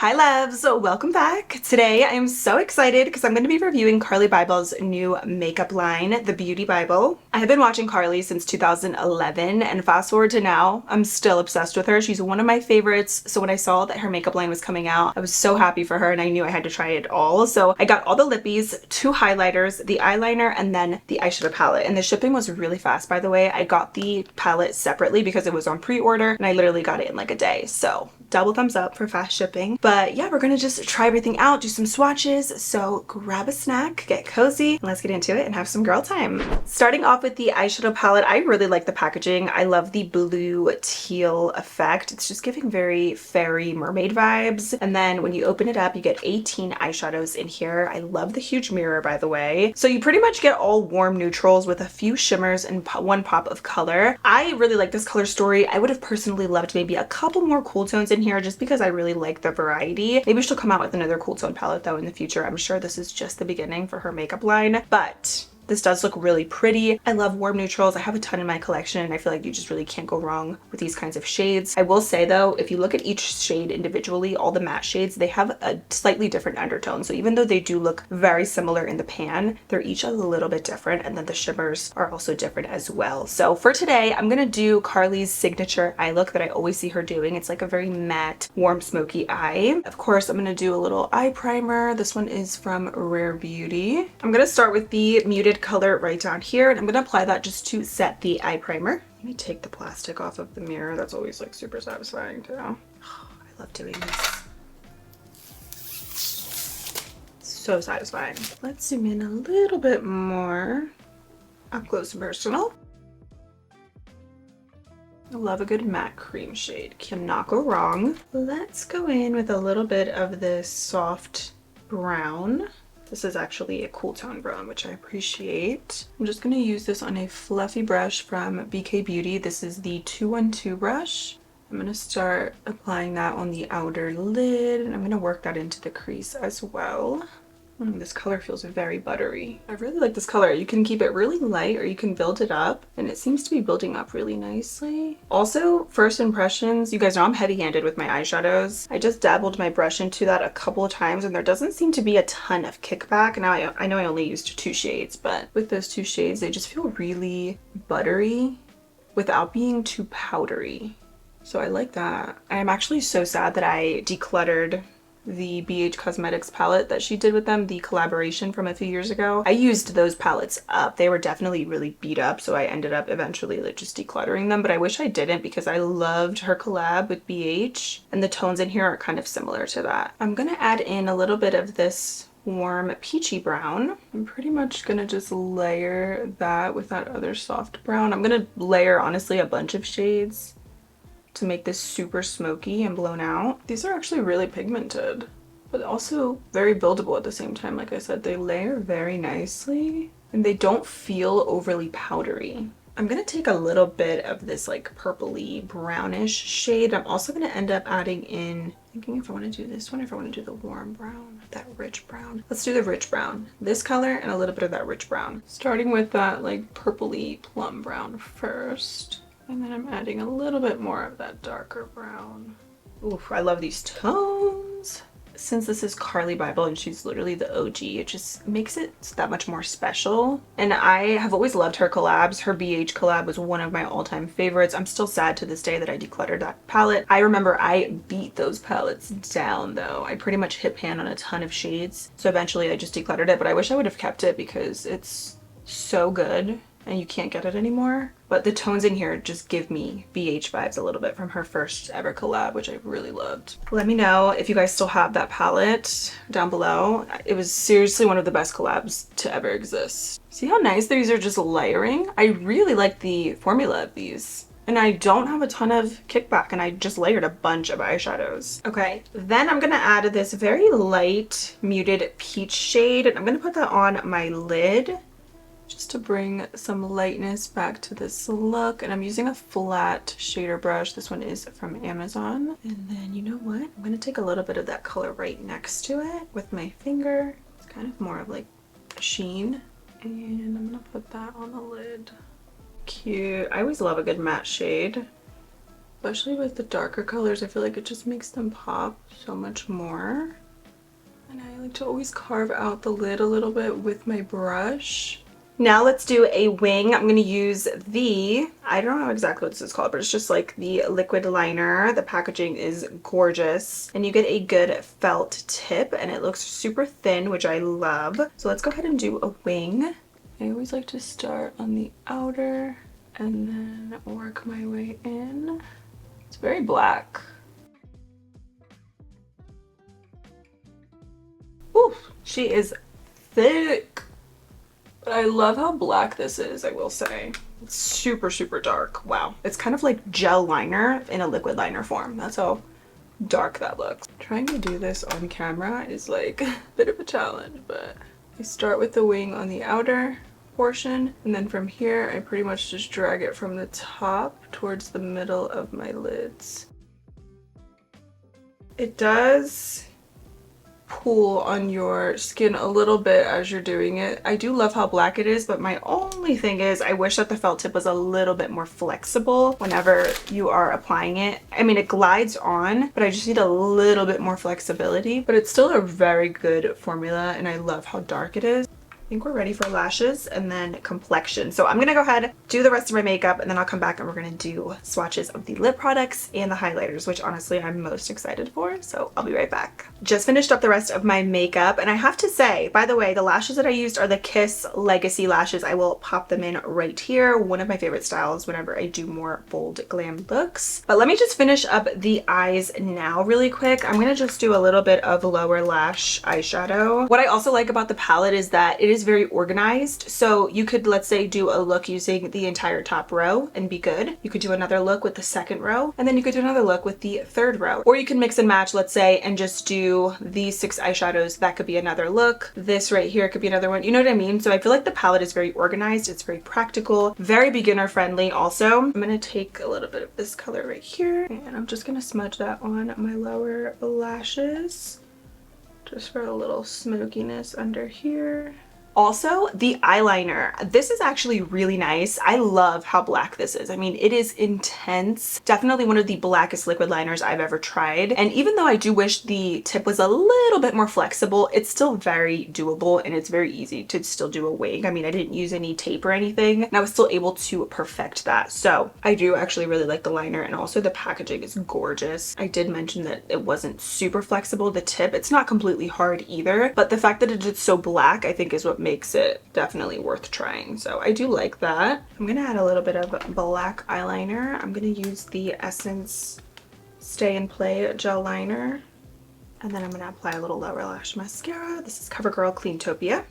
Hi loves, welcome back. Today I am so excited because I'm going to be reviewing Carli Bybel's new makeup line, the Beauty Bible. I have been watching Carli since 2011 and fast forward to now, I'm still obsessed with her. She's one of my favorites. So when I saw that her makeup line was coming out, I was so happy for her and I knew I had to try it all. So I got all the lippies, 2 highlighters, the eyeliner, and then the eyeshadow palette. And the shipping was really fast, by the way. I got the palette separately because it was on pre-order and I literally got it in like a day. So double thumbs up for fast shipping. But yeah, we're gonna just try everything out, do some swatches. So grab a snack, get cozy, and let's get into it and have some girl time. Starting off with the eyeshadow palette, I really like the packaging. I love the blue teal effect. It's just giving very fairy mermaid vibes. And then when you open it up, you get 18 eyeshadows in here. I love the huge mirror, by the way. So you pretty much get all warm neutrals with a few shimmers and one pop of color. I really like this color story. I would have personally loved maybe a couple more cool tones in here just because I really like the variety. Maybe she'll come out with another cool tone palette though in the future. I'm sure this is just the beginning for her makeup line, but this does look really pretty. I love warm neutrals. I have a ton in my collection and I feel like you just really can't go wrong with these kinds of shades. I will say though, if you look at each shade individually, all the matte shades, they have a slightly different undertone. So even though they do look very similar in the pan, they're each a little bit different, and then the shimmers are also different as well. So for today, I'm gonna do Carli's signature eye look that I always see her doing. It's like a very matte, warm, smoky eye. Of course, I'm gonna do a little eye primer. This one is from Rare Beauty. I'm gonna start with the muted color right down here, and I'm going to apply that just to set the eye primer. Let me take the plastic off of the mirror. That's always like super satisfying too. Oh, I love doing this. So satisfying. Let's zoom in a little bit more. Up close and personal. I love a good matte cream shade. Cannot go wrong. Let's go in with a little bit of this soft brown. This is actually a cool tone brown, which I appreciate. I'm just going to use this on a fluffy brush from BK Beauty. This is the 212 brush. I'm going to start applying that on the outer lid, and I'm going to work that into the crease as well. This color feels very buttery. I really like this color. You can keep it really light or you can build it up, and it seems to be building up really nicely. Also, first impressions, you guys know I'm heavy-handed with my eyeshadows. I just dabbled my brush into that a couple of times and there doesn't seem to be a ton of kickback. Now I know I only used 2 shades, but with those 2 shades, they just feel really buttery without being too powdery. So I like that. I'm actually so sad that I decluttered the BH Cosmetics palette that she did with them, the collaboration from a few years ago. I used those palettes up. They were definitely really beat up, so I ended up eventually like just decluttering them, but I wish I didn't because I loved her collab with BH, and the tones in here are kind of similar to that. I'm gonna add in a little bit of this warm peachy brown. I'm pretty much gonna just layer that with that other soft brown. I'm gonna layer honestly a bunch of shades to make this super smoky and blown out. These are actually really pigmented, but also very buildable at the same time. Like I said, they layer very nicely and they don't feel overly powdery. I'm gonna take a little bit of this like purpley brownish shade. I'm also gonna end up adding in, thinking if I wanna do this one or if I wanna do the warm brown, that rich brown. Let's do the rich brown. This color and a little bit of that rich brown. Starting with that like purpley plum brown first. And then I'm adding a little bit more of that darker brown. Oof, I love these tones. Since this is Carli Bybel and she's literally the OG, it just makes it that much more special. And I have always loved her collabs. Her BH collab was one of my all-time favorites. I'm still sad to this day that I decluttered that palette. I remember I beat those palettes down though. I pretty much hit pan on a ton of shades. So eventually I just decluttered it, but I wish I would have kept it because it's so good and you can't get it anymore. But the tones in here just give me BH vibes a little bit from her first ever collab, which I really loved. Let me know if you guys still have that palette down below. It was seriously one of the best collabs to ever exist. See how nice these are just layering? I really like the formula of these. And I don't have a ton of kickback, and I just layered a bunch of eyeshadows. Okay, then I'm gonna add this very light muted peach shade, and I'm gonna put that on my lid just to bring some lightness back to this look. And I'm using a flat shader brush. This one is from Amazon. And then you know what? I'm gonna take a little bit of that color right next to it with my finger. It's kind of more of like a sheen. And I'm gonna put that on the lid. Cute. I always love a good matte shade. Especially with the darker colors, I feel like it just makes them pop so much more. And I like to always carve out the lid a little bit with my brush. Now let's do a wing. I'm going to use I don't know exactly what this is called, but it's just like the liquid liner. The packaging is gorgeous. And you get a good felt tip and it looks super thin, which I love. So let's go ahead and do a wing. I always like to start on the outer and then work my way in. It's very black. Oof, she is thick. But I love how black this is, I will say. It's super, super dark. Wow. It's kind of like gel liner in a liquid liner form. That's how dark that looks. Trying to do this on camera is like a bit of a challenge, but I start with the wing on the outer portion, and then from here I pretty much just drag it from the top towards the middle of my lids. It does pull on your skin a little bit as you're doing it. I do love how black it is, but my only thing is I wish that the felt tip was a little bit more flexible whenever you are applying it. I mean, it glides on, but I just need a little bit more flexibility, but it's still a very good formula and I love how dark it is. I think we're ready for lashes and then complexion. So I'm gonna go ahead, do the rest of my makeup, and then I'll come back and we're gonna do swatches of the lip products and the highlighters, which honestly I'm most excited for. So I'll be right back. Just finished up the rest of my makeup, and I have to say, by the way, the lashes that I used are the Kiss Legacy lashes. I will pop them in right here. One of my favorite styles whenever I do more bold glam looks. But let me just finish up the eyes now really quick. I'm gonna just do a little bit of lower lash eyeshadow. What I also like about the palette is that it is very organized. So you could, let's say, do a look using the entire top row and be good. You could do another look with the second row, and then you could do another look with the third row. Or you can mix and match, let's say, and just do these 6 eyeshadows. That could be another look. This right here could be another one. You know what I mean? So I feel like the palette is very organized. It's very practical, very beginner friendly also. I'm gonna take a little bit of this color right here, and I'm just gonna smudge that on my lower lashes just for a little smokiness under here. Also, the eyeliner. This is actually really nice. I love how black this is. I mean, it is intense. Definitely one of the blackest liquid liners I've ever tried. And even though I do wish the tip was a little bit more flexible, it's still very doable and it's very easy to still do a wing. I mean, I didn't use any tape or anything, and I was still able to perfect that. So I do actually really like the liner, and also the packaging is gorgeous. I did mention that it wasn't super flexible, the tip. It's not completely hard either, but the fact that it is so black, I think is what makes it definitely worth trying. So I do like that. I'm gonna add a little bit of black eyeliner. I'm gonna use the Essence Stay and Play gel liner, and then I'm gonna apply a little lower lash mascara. This is CoverGirl Cleantopia.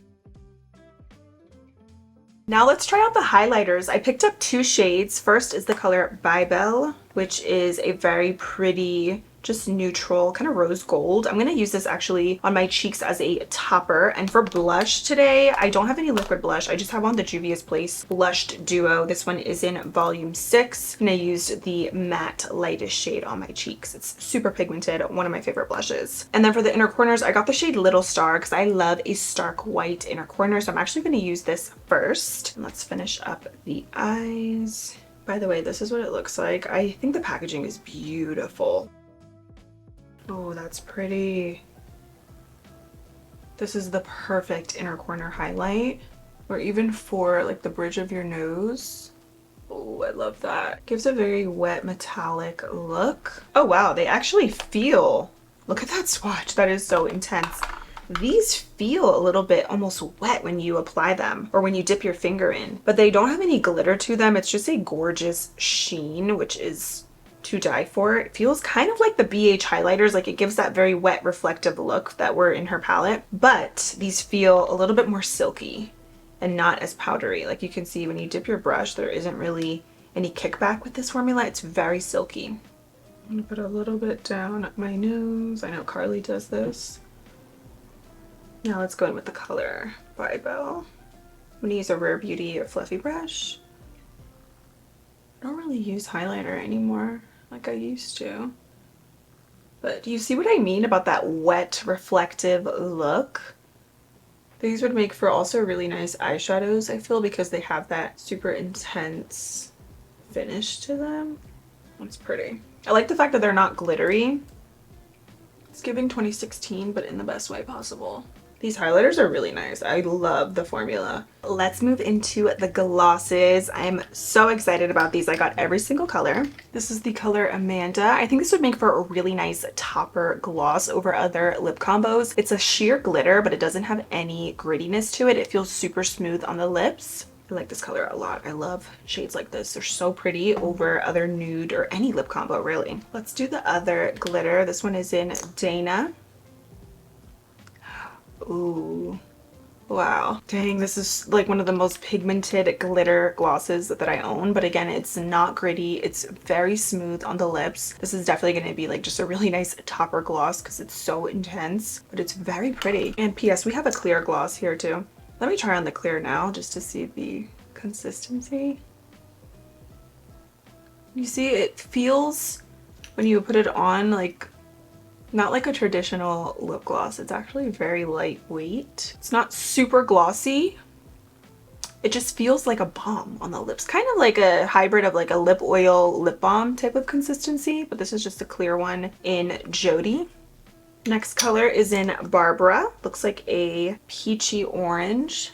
Now let's try out the highlighters. I picked up 2 shades. First is the color Bybel, which is a very pretty, just neutral kind of rose gold. I'm going to use this actually on my cheeks as a topper. And for blush today, I don't have any liquid blush. I just have on the Juvia's Place Blushed Duo. This one is in volume 6, and I used the matte lightest shade on my cheeks. It's super pigmented, one of my favorite blushes. And then for the inner corners, I got the shade Little Star because I love a stark white inner corner. So I'm actually going to use this first. And let's finish up the eyes. By the way, this is what it looks like. I think the packaging is beautiful. Oh, that's pretty. This is the perfect inner corner highlight, or even for like the bridge of your nose. Oh, I love that. Gives a very wet metallic look. Oh wow, they actually feel, look at that swatch. That is so intense. These feel a little bit almost wet when you apply them or when you dip your finger in, but they don't have any glitter to them. It's just a gorgeous sheen, which is to die for. It feels kind of like the BH highlighters, like it gives that very wet reflective look that were in her palette, but these feel a little bit more silky and not as powdery. Like you can see when you dip your brush, there isn't really any kickback with this formula. It's very silky. I'm gonna put a little bit down my nose. I know Carly does this. Now let's go in with the color Bybel. I'm gonna use a Rare Beauty fluffy brush. I don't really use highlighter anymore like I used to. But do you see what I mean about that wet, reflective look? These would make for also really nice eyeshadows, I feel, because they have that super intense finish to them. It's pretty. I like the fact that they're not glittery. It's giving 2016, but in the best way possible. These highlighters are really nice. I love the formula. Let's move into the glosses. I'm so excited about these. I got every single color. This is the color Amanda. I think this would make for a really nice topper gloss over other lip combos. It's a sheer glitter, but it doesn't have any grittiness to it. It feels super smooth on the lips. I like this color a lot. I love shades like this. They're so pretty over other nude or any lip combo, really. Let's do the other glitter. This one is in Dana. Ooh, wow. Dang, this is like one of the most pigmented glitter glosses that I own. But again, it's not gritty. It's very smooth on the lips. This is definitely going to be like just a really nice topper gloss because it's so intense, but it's very pretty. And P.S. we have a clear gloss here too. Let me try on the clear now just to see the consistency. You see, it feels when you put it on like not like a traditional lip gloss. It's actually very lightweight. It's not super glossy. It just feels like a balm on the lips. Kind of like a hybrid of like a lip oil lip balm type of consistency, but this is just a clear one in Jody. Next color is in Barbara. Looks like a peachy orange.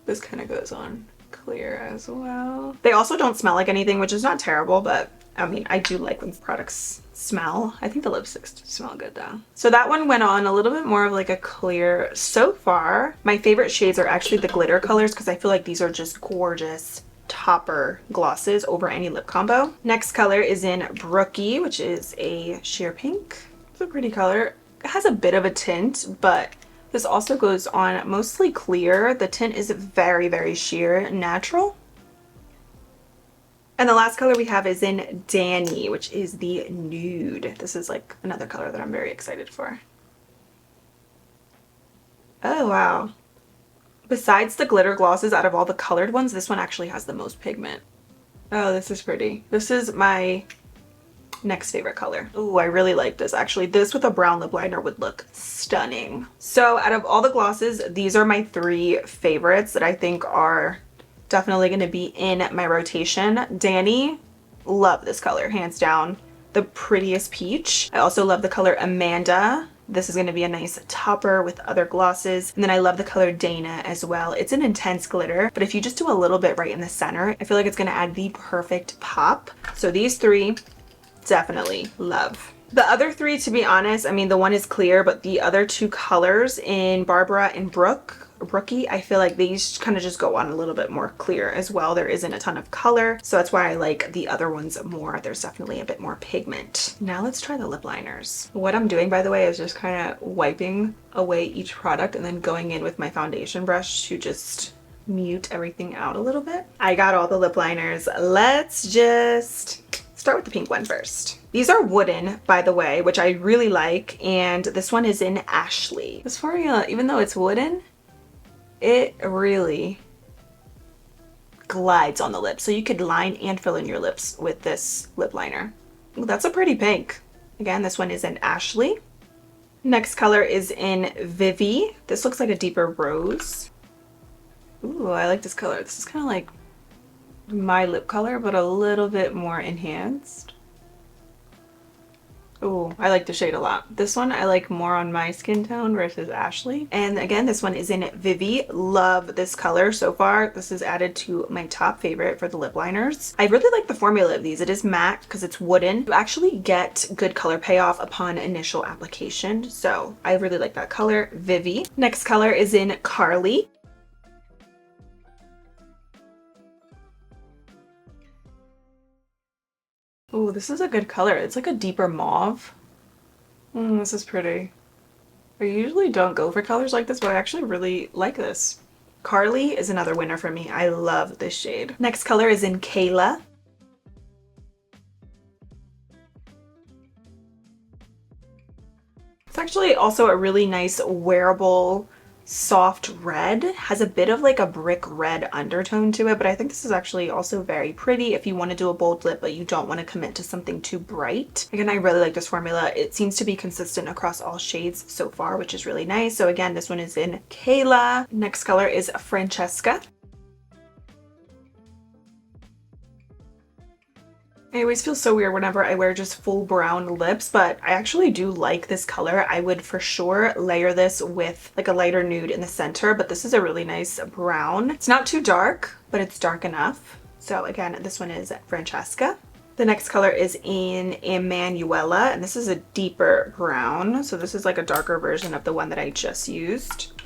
This kind of goes on clear as well. They also don't smell like anything, which is not terrible, but I mean, I do like when products smell. I think the lipsticks smell good though. So that one went on a little bit more of like a clear. So far, my favorite shades are actually the glitter colors because I feel like these are just gorgeous topper glosses over any lip combo. Next color is in Brookie, which is a sheer pink. It's a pretty color. It has a bit of a tint, but this also goes on mostly clear. The tint is very, very sheer, natural. And the last color we have is in Danny, which is the nude. This is like another color that I'm very excited for. Oh, wow. Besides the glitter glosses, out of all the colored ones, this one actually has the most pigment. Oh, this is pretty. This is my next favorite color. Oh, I really like this. Actually, this with a brown lip liner would look stunning. So out of all the glosses, these are my three favorites that I think are definitely going to be in my rotation. Danny, love this color, hands down. The prettiest peach. I also love the color Amanda. This is going to be a nice topper with other glosses. And then I love the color Dana as well. It's an intense glitter, but if you just do a little bit right in the center, I feel like it's going to add the perfect pop. So these three, definitely love. The other three, to be honest, I mean, the one is clear, but the other two colors in Barbara and Brookie, I feel like these kind of just go on a little bit more clear as well. There isn't a ton of color, so that's why I like the other ones more. There's definitely a bit more pigment. Now let's try the lip liners. What I'm doing, by the way, is just kind of wiping away each product and then going in with my foundation brush to just mute everything out a little bit. I got all the lip liners. Let's just start with the pink one first. These are wooden, by the way, which I really like, and this one is in Ashley. This formula, even though it's wooden, it really glides on the lips. So you could line and fill in your lips with this lip liner. Ooh, that's a pretty pink. Again, this one is in Ashley. Next color is in Vivi. This looks like a deeper rose. Ooh, I like this color. This is kind of like my lip color, but a little bit more enhanced. Oh, I like the shade a lot. This one I like more on my skin tone versus Ashley. And again, this one is in Vivi. Love this color so far. This is added to my top favorite for the lip liners. I really like the formula of these. It is matte because it's wooden. You actually get good color payoff upon initial application. So I really like that color, Vivi. Next color is in Carli. Oh, this is a good color. It's like a deeper mauve. This is pretty. I usually don't go for colors like this, but I actually really like this. Carli is another winner for me. I love this shade. Next color is in Kayla. It's actually also a really nice wearable soft red. Has a bit of like a brick red undertone to it, but I think this is actually also very pretty if you want to do a bold lip but you don't want to commit to something too bright. Again, I really like this formula. It seems to be consistent across all shades so far, which is really nice. So again, this one is in Kayla. Next color is Francesca. I always feel so weird whenever I wear just full brown lips, but I actually do like this color. I would for sure layer this with like a lighter nude in the center, but this is a really nice brown. It's not too dark, but it's dark enough. So again, this one is Francesca. The next color is in Emanuela, and this is a deeper brown. So this is like a darker version of the one that I just used.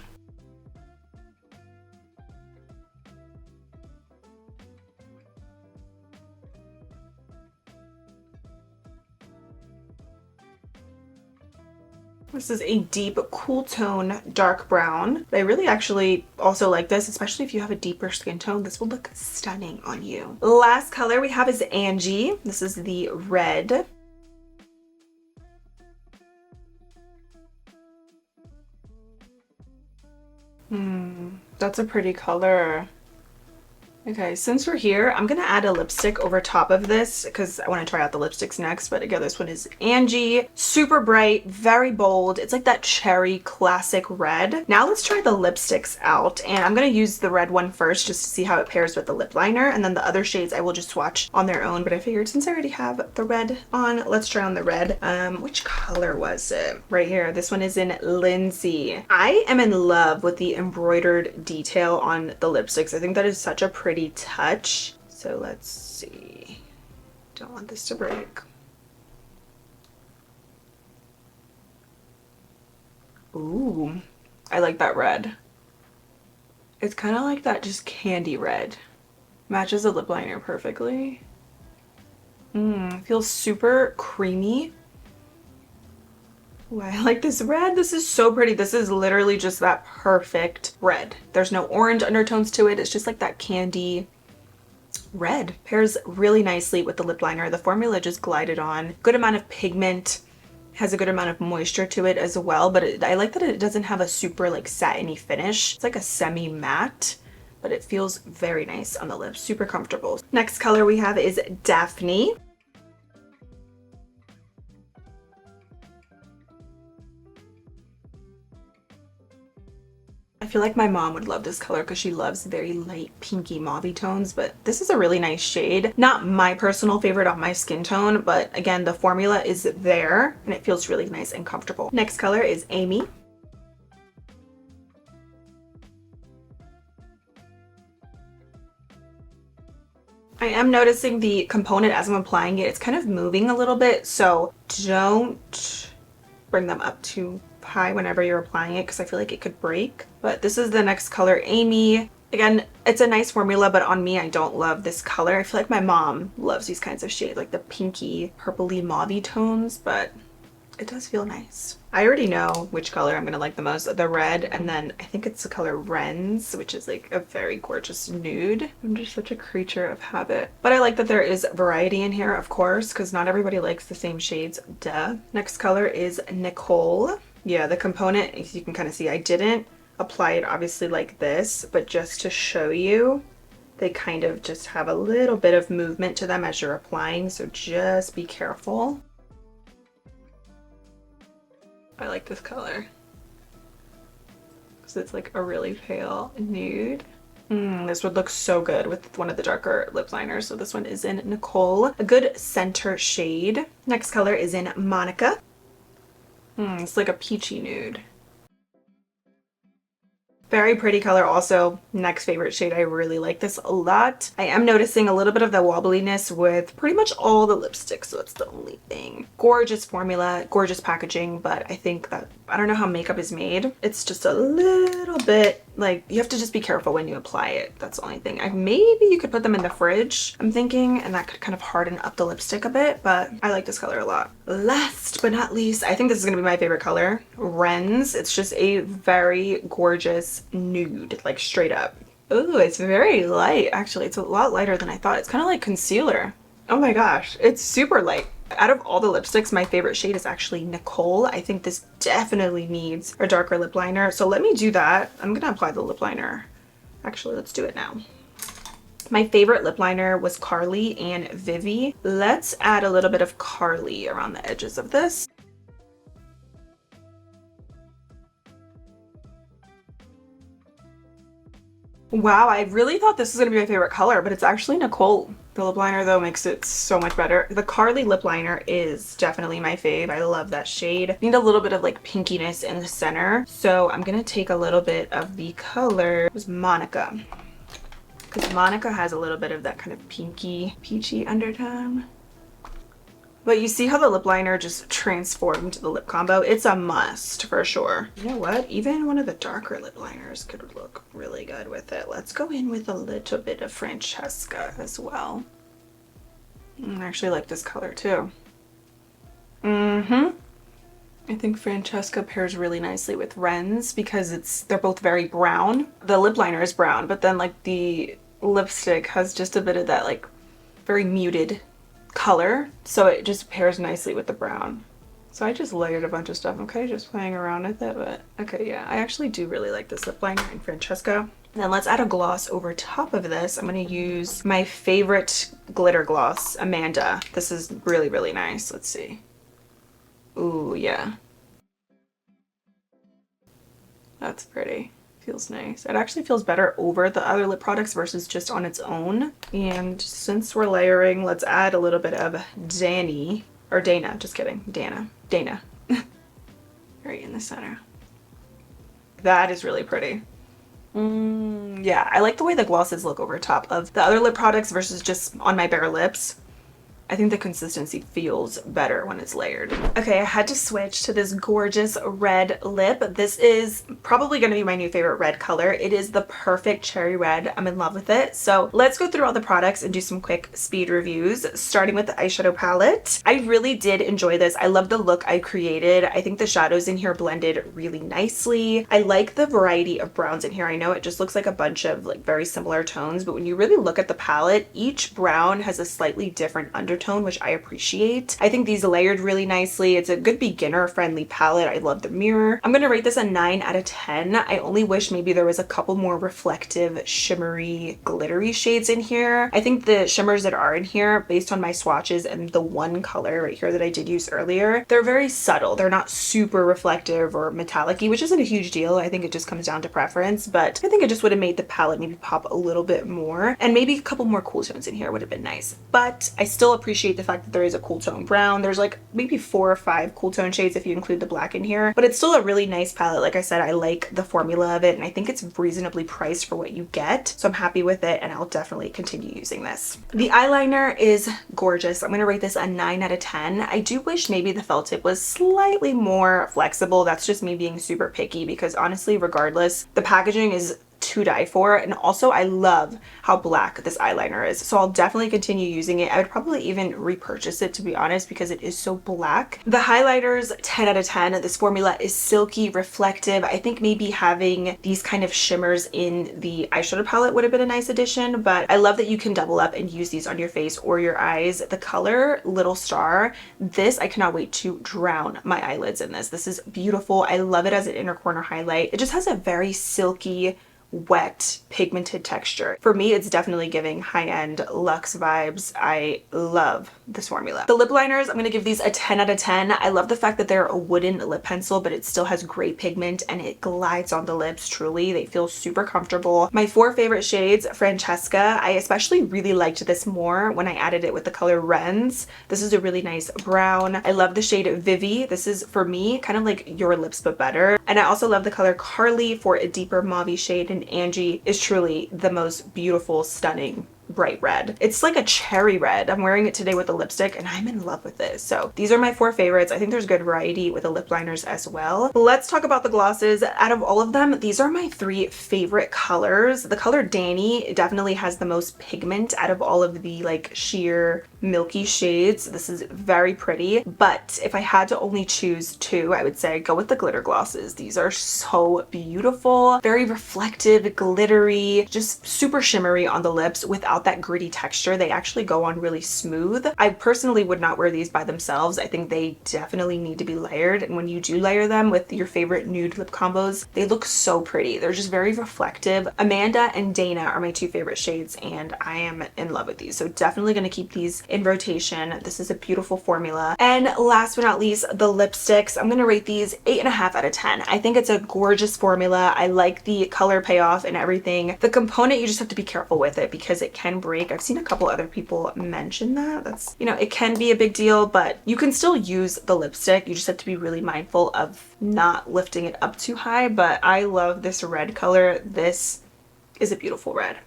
This is a deep cool tone dark brown. I really actually also like this, especially if you have a deeper skin tone. This will look stunning on you. Last color we have is Angie. This is the red. That's a pretty color. Okay, since we're here, I'm gonna add a lipstick over top of this because I want to try out the lipsticks next. But again, this one is Angie. Super bright, very bold. It's like that cherry classic red. Now let's try the lipsticks out. And I'm gonna use the red one first just to see how it pairs with the lip liner. And then the other shades I will just swatch on their own. But I figured since I already have the red on, let's try on the red. Which color was it? Right here. This one is in Lindsay. I am in love with the embroidered detail on the lipsticks. I think that is such a pretty touch. So let's see. Don't want this to break. Ooh, I like that red. It's kind of like that just candy red. Matches the lip liner perfectly. Feels super creamy. Ooh, I like this red. This is so pretty. This is literally just that perfect red. There's no orange undertones to it. It's just like that candy red. Pairs really nicely with the lip liner. The formula just glided on. Good amount of pigment. Has a good amount of moisture to it as well. But I like that it doesn't have a super like satiny finish. It's like a semi-matte, but it feels very nice on the lips. Super comfortable. Next color we have is Daphne. I feel like my mom would love this color because she loves very light pinky mauvey tones, but this is a really nice shade. Not my personal favorite on my skin tone, but again, the formula is there and it feels really nice and comfortable. Next color is Amy. I am noticing the component as I'm applying it, it's kind of moving a little bit, so don't bring them up too high whenever you're applying it because I feel like it could break. But this is the next color, Amy. Again, it's a nice formula, but on me, I don't love this color. I feel like my mom loves these kinds of shades, like the pinky, purpley, mauvey tones, but it does feel nice. I already know which color I'm gonna like the most, the red, and then I think it's the color Wren's, which is like a very gorgeous nude. I'm just such a creature of habit. But I like that there is variety in here, of course, because not everybody likes the same shades, duh. Next color is Nicole. Yeah, the component, as you can kind of see, I didn't apply it obviously like this, but just to show you, they kind of just have a little bit of movement to them as you're applying, so just be careful. I like this color because it's like a really pale nude. This would look so good with one of the darker lip liners. So this one is in Nicole, a good center shade. Next color is in Monica. It's like a peachy nude. Very pretty color also. Next favorite shade. I really like this a lot. I am noticing a little bit of the wobbliness with pretty much all the lipsticks, so that's the only thing. Gorgeous formula, gorgeous packaging, but I think that, I don't know how makeup is made. It's just a little bit, like, you have to just be careful when you apply it. That's the only thing. Maybe you could put them in the fridge, I'm thinking, and that could kind of harden up the lipstick a bit, but I like this color a lot. Last but not least, I think this is gonna be my favorite color, Wren's. It's just a very gorgeous nude, like straight up. Ooh, it's very light. Actually, it's a lot lighter than I thought. It's kind of like concealer. Oh my gosh, it's super light. Out of all the lipsticks, my favorite shade is actually Nicole. I think this definitely needs a darker lip liner. So let me do that. I'm gonna apply the lip liner. Actually, let's do it now. My favorite lip liner was Carli and Vivi. Let's add a little bit of Carli around the edges of this. Wow, I really thought this was gonna be my favorite color, but it's actually Nicole. The lip liner though makes it so much better. The Carli lip liner is definitely my fave. I love that shade. Need a little bit of like pinkiness in the center. So I'm gonna take a little bit of the color, it was Monica. Because Monica has a little bit of that kind of pinky, peachy undertone. But you see how the lip liner just transformed the lip combo? It's a must for sure. You know what? Even one of the darker lip liners could look really good with it. Let's go in with a little bit of Francesca as well. I actually like this color too. I think Francesca pairs really nicely with Ren's because they're both very brown. The lip liner is brown, but then like the lipstick has just a bit of that like very muted color, so it just pairs nicely with the brown. So I just layered a bunch of stuff. I'm kind of just playing around with it, but okay, yeah, I actually do really like this lip liner in Francesca. Then let's add a gloss over top of this. I'm going to use my favorite glitter gloss, Amanda. This is really, really nice. Let's see. Ooh, yeah. That's pretty. Feels nice. It actually feels better over the other lip products versus just on its own. And since we're layering, let's add a little bit of Dana, just kidding, Dana. Right in the center. That is really pretty. Yeah, I like the way the glosses look over top of the other lip products versus just on my bare lips. I think the consistency feels better when it's layered. Okay, I had to switch to this gorgeous red lip. This is probably going to be my new favorite red color. It is the perfect cherry red. I'm in love with it. So let's go through all the products and do some quick speed reviews, starting with the eyeshadow palette. I really did enjoy this. I love the look I created. I think the shadows in here blended really nicely. I like the variety of browns in here. I know it just looks like a bunch of like very similar tones, but when you really look at the palette, each brown has a slightly different undertone, which I appreciate. I think these layered really nicely. It's a good beginner friendly palette. I love the mirror. I'm gonna rate this a 9 out of 10. I only wish maybe there was a couple more reflective, shimmery, glittery shades in here. I think the shimmers that are in here, based on my swatches and the one color right here that I did use earlier, they're very subtle. They're not super reflective or metallic-y, which isn't a huge deal. I think it just comes down to preference, but I think it just would have made the palette maybe pop a little bit more, and maybe a couple more cool tones in here would have been nice. But I still appreciate the fact that there is a cool tone brown. There's like maybe 4 or 5 cool tone shades if you include the black in here, but it's still a really nice palette. Like I said, I like the formula of it, and I think it's reasonably priced for what you get, so I'm happy with it, and I'll definitely continue using this. The eyeliner is gorgeous. I'm going to rate this a 9 out of 10. I do wish maybe the felt tip was slightly more flexible. That's just me being super picky, because honestly, regardless, the packaging is to die for. And also I love how black this eyeliner is, so I'll definitely continue using it. I would probably even repurchase it, to be honest, because it is so black. The highlighters, 10 out of 10. This formula is silky, reflective. I think maybe having these kind of shimmers in the eyeshadow palette would have been a nice addition, but I love that you can double up and use these on your face or your eyes. The color Little Star, this, I cannot wait to drown my eyelids in this. This is beautiful. I love it as an inner corner highlight. It just has a very silky, wet, pigmented texture. For me, it's definitely giving high-end luxe vibes. I love this formula. The lip liners, I'm gonna give these a 10 out of 10. I love the fact that they're a wooden lip pencil, but it still has great pigment and it glides on the lips. Truly, they feel super comfortable. My 4 favorite shades, Francesca. I especially really liked this more when I added it with the color Ren's. This is a really nice brown. I love the shade Vivi. This is, for me, kind of like Your Lips But Better. And I also love the color Carli for a deeper mauve shade, and Angie is truly the most beautiful, stunning bright red. It's like a cherry red. I'm wearing it today with a lipstick and I'm in love with this. So these are my 4 favorites. I think there's good variety with the lip liners as well. Let's talk about the glosses. Out of all of them, these are my 3 favorite colors. The color Danny definitely has the most pigment out of all of the like sheer milky shades. This is very pretty, but if I had to only choose 2, I would say go with the glitter glosses. These are so beautiful, very reflective, glittery, just super shimmery on the lips without that gritty texture. They actually go on really smooth. I personally would not wear these by themselves. I think they definitely need to be layered, and when you do layer them with your favorite nude lip combos, they look so pretty. They're just very reflective. Amanda and Dana are my 2 favorite shades, and I am in love with these, so definitely going to keep these in rotation. This is a beautiful formula. And last but not least, the lipsticks. I'm gonna rate these 8.5 out of 10. I think it's a gorgeous formula. I like the color payoff and everything. The component, you just have to be careful with it because it can break. I've seen a couple other people mention that. That's, you know, it can be a big deal, but you can still use the lipstick. You just have to be really mindful of not lifting it up too high. But I love this red color. This is a beautiful red.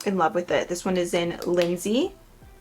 In love with it. This one is in Lindsay.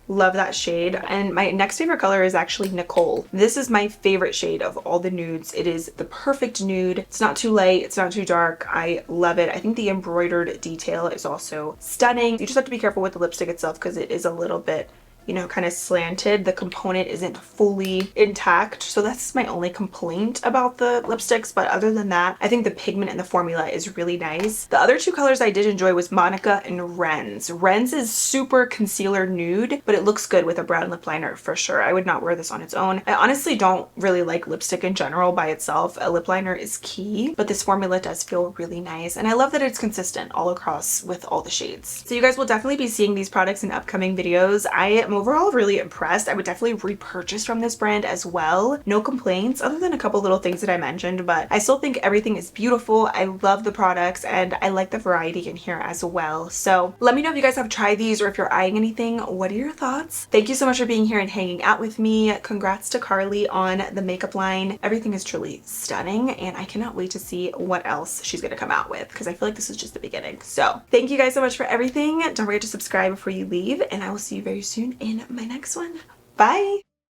Love that shade. And my next favorite color is actually Nicole. This is my favorite shade of all the nudes. It is the perfect nude. It's not too light, it's not too dark. I love it. I think the embroidered detail is also stunning. You just have to be careful with the lipstick itself because it is a little bit, you know, kind of slanted. The component isn't fully intact, so that's my only complaint about the lipsticks. But other than that, I think the pigment in the formula is really nice. The other two colors I did enjoy was Monica and Ren's. Ren's is super concealer nude, but it looks good with a brown lip liner for sure. I would not wear this on its own. I honestly don't really like lipstick in general by itself. A lip liner is key, but this formula does feel really nice, and I love that it's consistent all across with all the shades. So you guys will definitely be seeing these products in upcoming videos. I am overall really impressed. I would definitely repurchase from this brand as well. No complaints other than a couple little things that I mentioned, but I still think everything is beautiful. I love the products and I like the variety in here as well. So let me know if you guys have tried these or if you're eyeing anything. What are your thoughts? Thank you so much for being here and hanging out with me. Congrats to Carli on the makeup line. Everything is truly stunning and I cannot wait to see what else she's gonna come out with because I feel like this is just the beginning. So thank you guys so much for everything. Don't forget to subscribe before you leave and I will see you very soon in my next one. Bye!